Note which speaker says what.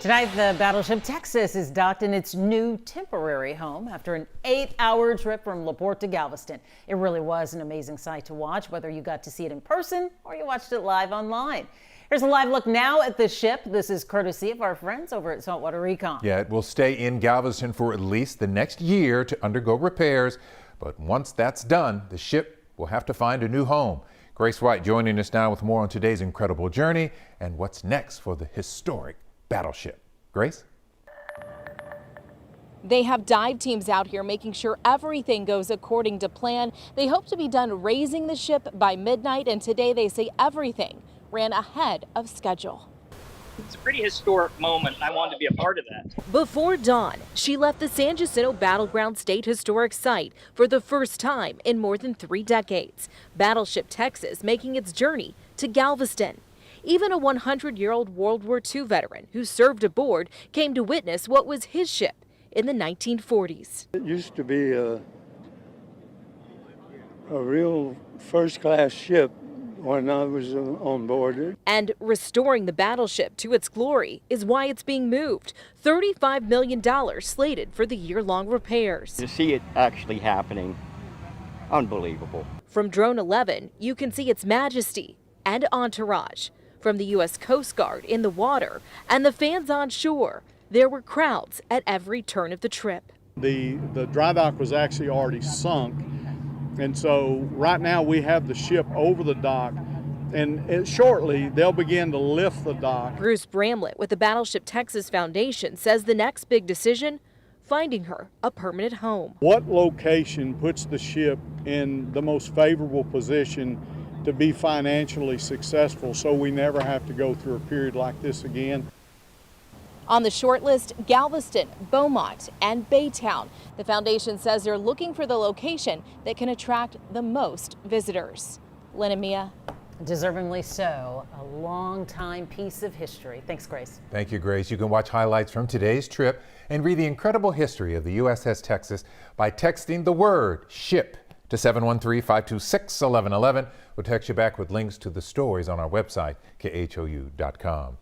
Speaker 1: Tonight, the Battleship Texas is docked in its new temporary home after an 8-hour trip from Porte to Galveston. It really was an amazing sight to watch, whether you got to see it in person or you watched it live online. Here's a live look now at the ship. This is courtesy of our friends over at Saltwater Recon.
Speaker 2: Yeah, it will stay in Galveston for at least the next year to undergo repairs. But once that's done, the ship will have to find a new home. Grace White joining us now with more on today's incredible journey and what's next for the historic Battleship. Grace?
Speaker 3: They have dive teams out here making sure everything goes according to plan. They hope to be done raising the ship by midnight, and today they say everything ran ahead of schedule.
Speaker 4: It's a pretty historic moment, and I wanted to be a part of that.
Speaker 3: Before dawn, she left the San Jacinto Battleground State Historic Site for the first time in more than 3 decades. Battleship Texas making its journey to Galveston. Even a 100-year-old World War II veteran who served aboard came to witness what was his ship in the 1940s.
Speaker 5: It used to be a real first-class ship when I was on board it.
Speaker 3: And restoring the battleship to its glory is why it's being moved. $35 million slated for the year-long repairs.
Speaker 6: To see it actually happening, unbelievable.
Speaker 3: From Drone 11, you can see its majesty and entourage. From the U.S. Coast Guard in the water and the fans on shore, there were crowds at every turn of the trip.
Speaker 7: The dry dock was actually already sunk, and so right now we have the ship over the dock, and shortly they'll begin to lift the dock.
Speaker 3: Bruce Bramlett with the Battleship Texas Foundation says the next big decision, finding her a permanent home.
Speaker 7: What location puts the ship in the most favorable position to be financially successful so we never have to go through a period like this again?
Speaker 3: On the short list, Galveston, Beaumont, and Baytown. The foundation says they're looking for the location that can attract the most visitors. Lynn and Mia.
Speaker 1: Deservingly so. A long-time piece of history. Thanks, Grace.
Speaker 2: Thank you, Grace. You can watch highlights from today's trip and read the incredible history of the USS Texas by texting the word SHIP to 713-526-1111. We'll text you back with links to the stories on our website, khou.com.